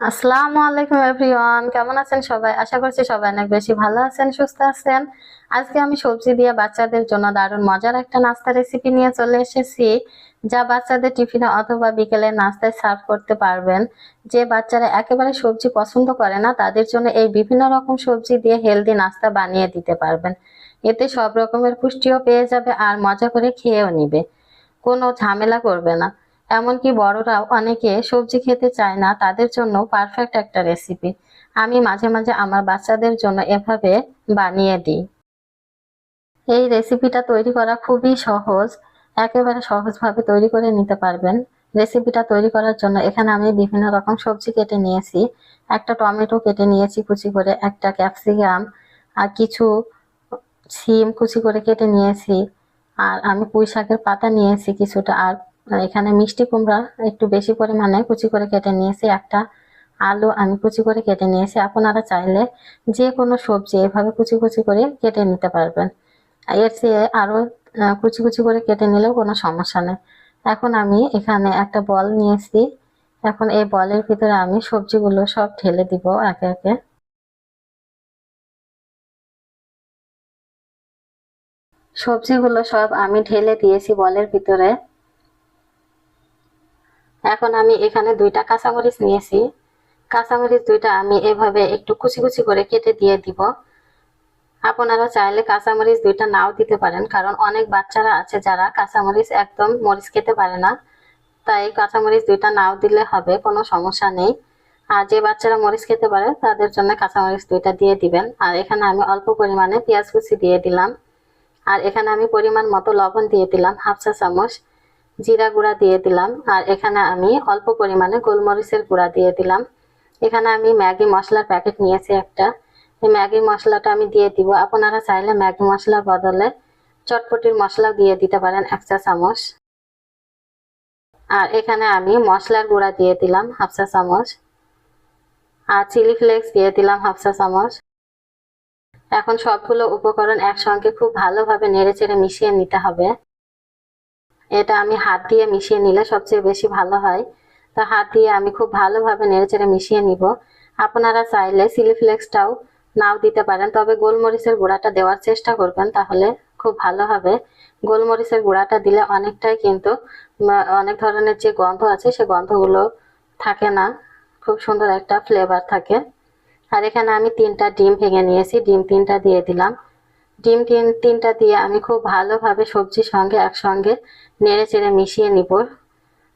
আসসালামু আলাইকুম এভরিওয়ান, কেমন আছেন সবাই? আশা করছি সবাই অনেক বেশি ভালো আছেন, সুস্থ আছেন। আজকে আমি সবজি দিয়ে বাচ্চাদের জন্য দারুণ মজার একটা নাস্তা রেসিপি নিয়ে চলে এসেছি, যা বাচ্চাদের টিফিনে অথবা বিকেলে নাস্তায় সার্ভ করতে পারবেন। যে বাচ্চারা একেবারে সবজি পছন্দ করে না, তাদের জন্য এই বিভিন্ন রকম সবজি দিয়ে হেলদি নাস্তা বানিয়ে দিতে পারবেন। এতে সব রকমের পুষ্টিও পেয়ে যাবে আর মজা করে খেয়েও নিবে, কোনো ঝামেলা করবে না। এমনকি বড়রাও অনেকে সবজি খেতে চায় না, তাদের জন্য পারফেক্ট একটা রেসিপি। আমি মাঝে মাঝে আমার বাচ্চাদের জন্য এভাবে বানিয়ে দিই। এই রেসিপিটা তৈরি করা খুবই সহজ, একেবারে সহজভাবে তৈরি করে নিতে পারবেন। রেসিপিটা তৈরি করার জন্য এখানে আমি বিভিন্ন রকম সবজি কেটে নিয়েছি। একটা টমেটো কেটে নিয়েছি কুচি করে, একটা ক্যাপসিকাম, আর কিছু সিম কুচি করে কেটে নিয়েছি, আর আমি পুঁই শাকের পাতা নিয়েছি কিছুটা, আর এখানে মিষ্টি কুমড়া একটু বেশি পরিমাণে কুচি করে কেটে নিয়েছি, একটা আলু আমি কুচি করে কেটে নিয়েছি। আপনারা চাইলে যে কোনো সবজি এভাবে কুচি কুচি করে কেটে নিতে পারবেন, এর চেয়ে আরো কুচি কুচি করে কেটে নিলেও কোনো সমস্যা নেই। এখন আমি এখানে একটা বল নিয়েছি, এখন এই বলের ভিতরে আমি সবজিগুলো সব ঢেলে দিব একে একে। সবজিগুলো সব আমি ঢেলে দিয়েছি বলের ভিতরে। এখন আমি এখানে দুইটা কাঁচামরিচ নিয়েছি, কাঁচামরিচ দুইটা আমি এভাবে একটু কুচি কুচি করে কেটে দিয়ে দিব। আপনারা চাইলে কাঁচামরিচ দুইটা নাও দিতে পারেন, কারণ অনেক বাচ্চারা আছে যারা কাঁচামরিচ একদম মরিচ খেতে পারে না, তাই কাঁচামরিচ দুইটা নাও দিলে হবে, কোনো সমস্যা নেই। আর যে বাচ্চারা মরিচ খেতে পারে তাদের জন্য কাঁচামরিচ দুইটা দিয়ে দিবেন। আর এখানে আমি অল্প পরিমাণে পেঁয়াজ কুচি দিয়ে দিলাম, আর এখানে আমি পরিমাণ মতো লবণ দিয়ে দিলাম হাফ চা চামচ, জিরা গুঁড়া দিয়ে দিলাম, আর এখানে আমি অল্প পরিমাণে গোলমরিচের গুঁড়া দিয়ে দিলাম। এখানে আমি ম্যাগি মশলার প্যাকেট নিয়েছি একটা, এই ম্যাগি মশলাটা আমি দিয়ে দিব। আপনারা চাইলে ম্যাগি মশলার বদলে চটপটির মশলা দিয়ে দিতে পারেন এক চা চামচ। আর এখানে আমি মশলার গুঁড়া দিয়ে দিলাম হাফ চা চামচ, আর চিলি ফ্লেক্স দিয়ে দিলাম হাফ চা চামচ। এখন সবগুলো উপকরণ একসঙ্গে খুব ভালোভাবে নেড়েচেড়ে মিশিয়ে নিতে হবে। এটা আমি হাত দিয়ে মিশিয়ে নিলে সবচেয়ে বেশি ভালো হয়, তো হাত দিয়ে আমি খুব ভালোভাবে নেড়েচেড়ে মিশিয়ে নিব। আপনারা চাইলে চিলি ফ্লেক্সটাও নাও দিতে পারেন, তবে গোলমরিচের গুঁড়াটা দেওয়ার চেষ্টা করবেন, তাহলে খুব ভালো হবে। গোলমরিচের গুঁড়াটা দিলে অনেকটাই কিন্তু অনেক ধরনের যে গন্ধ আছে সে গন্ধগুলো থাকে না, খুব সুন্দর একটা ফ্লেভার থাকে। আর এখানে আমি 3টা ডিম ভেঙে নিয়েছি, ডিম 3টা দিয়ে দিলাম। ডিম তিনটা দিয়ে আমি খুব ভালোভাবে সবজির সঙ্গে একসঙ্গে নেড়েচেড়ে মিশিয়ে নিব।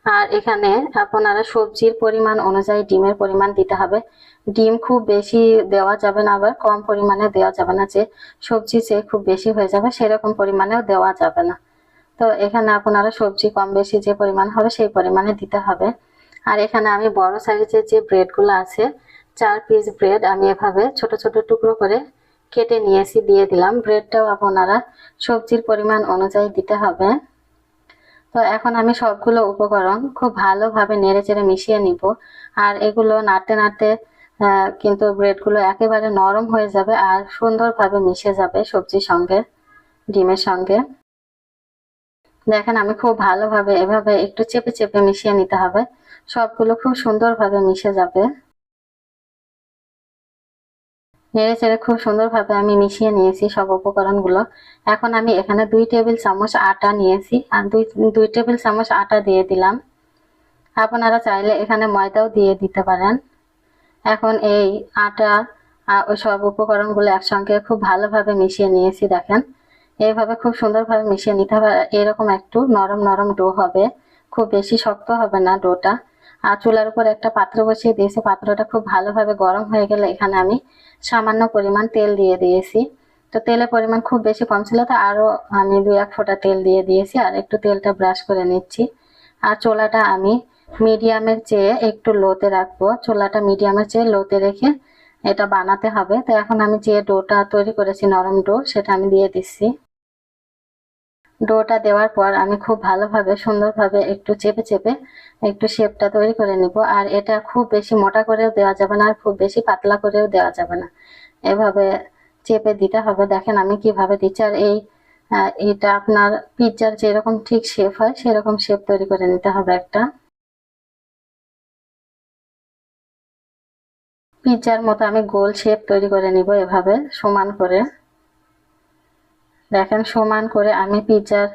আর এখানে আপনারা সবজির পরিমাণ অনুযায়ী ডিমের পরিমাণ দিতে হবে। ডিম খুব বেশি দেওয়া যাবে না, আবার কম পরিমাণে দেওয়া যাবে না, যে সবজি যে খুব বেশি হয়ে যাবে সেরকম পরিমাণেও দেওয়া যাবে না। তো এখানে আপনারা সবজি কম বেশি যে পরিমাণ হবে সেই পরিমাণে দিতে হবে। আর এখানে আমি বড় সাইজের যে ব্রেডগুলো আছে, 4 পিস ব্রেড আমি এভাবে ছোট ছোট টুকরো করে কেটে নিয়েছি, দিয়ে দিলাম। ব্রেডটাও আপনারা সবজির পরিমাণ অনুযায়ী দিতে হবে। তো এখন আমি সবগুলো উপকরণ খুব ভালোভাবে নেড়েচেড়ে মিশিয়ে নিব। আর এগুলো নাড়তে নাড়তে কিন্তু ব্রেডগুলো একেবারে নরম হয়ে যাবে আর সুন্দরভাবে মিশে যাবে সবজির সঙ্গে, ডিমের সঙ্গে। দেখেন আমি খুব ভালোভাবে এভাবে একটু চেপে চেপে মিশিয়ে নিতে হবে, সবগুলো খুব সুন্দরভাবে মিশে যাবে। নেড়েচেড়ে খুব সুন্দরভাবে আমি মিশিয়ে নিয়েছি সব উপকরণগুলো। এখন আমি এখানে 2 টেবিল চামচ আটা নিয়েছি, আর দুই টেবিল চামচ আটা দিয়ে দিলাম। আপনারা চাইলে এখানে ময়দাও দিয়ে দিতে পারেন। এখন এই আটা ওই সব উপকরণগুলো একসঙ্গে খুব ভালোভাবে মিশিয়ে নিয়েছি। দেখেন এইভাবে খুব সুন্দরভাবে মিশিয়ে নিতে হবে, এরকম একটু নরম নরম ডো হবে, খুব বেশি শক্ত হবে না ডোটা। আর চুলার উপর একটা পাত্র বসিয়ে দিয়েছি, পাত্রটা খুব ভালোভাবে গরম হয়ে গেলে এখানে আমি সামান্য পরিমাণ তেল দিয়ে দিয়েছি। তো তেলের পরিমাণ খুব বেশি কম ছিল, তো আরো আমি 2-1 ফোঁটা তেল দিয়ে দিয়েছি, আর একটু তেলটা ব্রাশ করে নিচ্ছি। আর চুলাটা আমি মিডিয়ামের চেয়ে একটু লোতে রাখবো, চুলাটা মিডিয়ামের চেয়ে লোতে রেখে এটা বানাতে হবে। তো এখন আমি যে ডোটা তৈরি করেছি নরম ডো, সেটা আমি দিয়ে দিচ্ছি। ডোটা দেওয়ার পর আমি খুব ভালোভাবে সুন্দরভাবে একটু চেপে চেপে একটু শেপটা তৈরি করে নিব। আর এটা খুব বেশি মোটা করেও দেওয়া যাবে না, আর খুব বেশি পাতলা করেও দেওয়া যাবে না, এভাবে চেপে দিতে হবে। দেখেন আমি কিভাবে দিচ্ছি। আর এটা আপনার পিৎজার যেরকম ঠিক শেপ হয় সেরকম শেপ তৈরি করে নিতে হবে একটা। পিৎজার মতো আমি গোল শেপ তৈরি করে নিব এভাবে সমান করে। দেখেন সমান করে আমি পিৎজার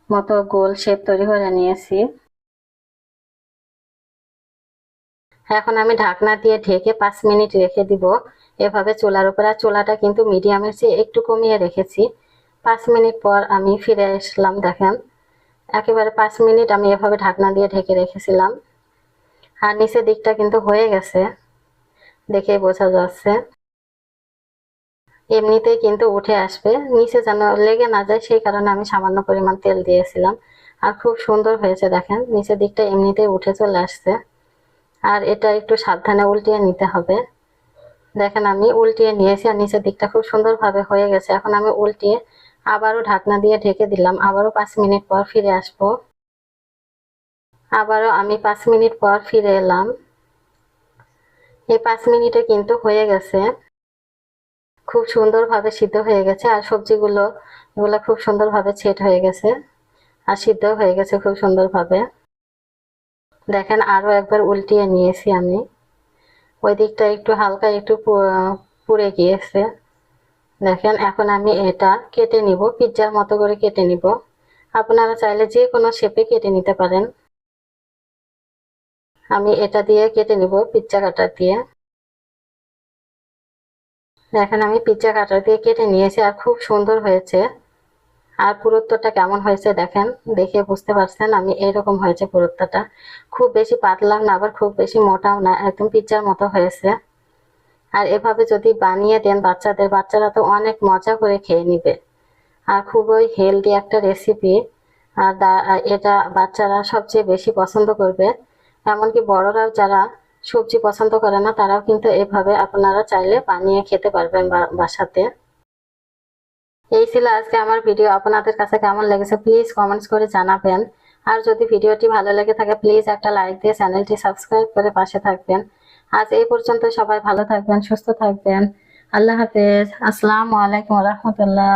মতো গোল শেপ তৈরি করে নিয়েছি। এখন আমি ঢাকনা দিয়ে ঢেকে 5 মিনিট রেখে দিব এভাবে চুলার উপর। আর চুলাটা কিন্তু মিডিয়ামের চেয়ে একটু কমিয়ে রেখেছি। 5 মিনিট পর আমি ফিরে আসলাম। দেখেন একেবারে 5 মিনিট আমি এভাবে ঢাকনা দিয়ে ঢেকে রেখেছিলাম। আর নিচের দিকটা কিন্তু হয়ে গেছে, দেখেই বোঝা যাচ্ছে। এমনিতেই কিন্তু উঠে আসবে, নিচে যেন লেগে না যায় সেই কারণে আমি সামান্য পরিমাণ তেল দিয়েছিলাম। আর খুব সুন্দর হয়েছে, দেখেন নিচের দিকটা এমনিতেই উঠে চলে আসছে। আর এটা একটু সাবধানে উল্টিয়ে নিতে হবে। দেখেন আমি উল্টিয়ে নিয়েছি আর নিচের দিকটা খুব সুন্দরভাবে হয়ে গেছে। এখন আমি উল্টিয়ে আবারও ঢাকনা দিয়ে ঢেকে দিলাম। আবারও 5 মিনিট পর ফিরে আসবো। আবারও আমি 5 মিনিট পর ফিরে এলাম। এই 5 মিনিটে কিন্তু হয়ে গেছে, খুব সুন্দরভাবে সিদ্ধ হয়ে গেছে। আর সবজিগুলো এগুলো খুব সুন্দরভাবে ছেট হয়ে গেছে আর সিদ্ধ হয়ে গেছে খুব সুন্দরভাবে। দেখেন আরো একবার উল্টিয়ে নিয়েছি আমি, ওই দিকটা একটু হালকা একটু পুড়ে গিয়েছে। দেখেন এখন আমি এটা কেটে নিব, পিৎজার মতো করে কেটে নিব। আপনারা চাইলে যে কোনো শেপে কেটে নিতে পারেন। আমি এটা দিয়ে কেটে নিব পিৎজা কাটার দিয়ে। দেখেন আমি পিৎজা কাটার দিয়ে কেটে নিয়েছি আর খুব সুন্দর হয়েছে। আর পুরুত্বটা কেমন হয়েছে দেখেন, দেখে বুঝতে পারছেন আমি এরকম হয়েছে পুরুত্বটা। খুব বেশি পাতলাও না আবার খুব বেশি মোটাও না, একদম পিৎজার মতো হয়েছে। আর এভাবে যদি বানিয়ে দেন বাচ্চাদের, বাচ্চারা তো অনেক মজা করে খেয়ে নিবে। আর খুবই হেলদি একটা রেসিপি। আর এটা বাচ্চারা সবচেয়ে বেশি পছন্দ করবে। এমনকি বড়রাও যারা সবজি পছন্দ করে না তারাও কিন্তু এভাবে আপনারা চাইলে বানিয়ে খেতে পারবেন বাসাতে। এই ছিল আজকে আমার ভিডিও। আপনাদের কাছে কেমন লেগেছে প্লিজ কমেন্টস করে জানাবেন। আর যদি ভিডিওটি ভালো লেগে থাকে প্লিজ একটা লাইক দিয়ে চ্যানেলটি সাবস্ক্রাইব করে পাশে থাকবেন। আজ এই পর্যন্ত, সবাই ভালো থাকবেন, সুস্থ থাকবেন। আল্লাহ হাফেজ। আসসালামু আলাইকুম ওয়া রাহমাতুল্লাহ।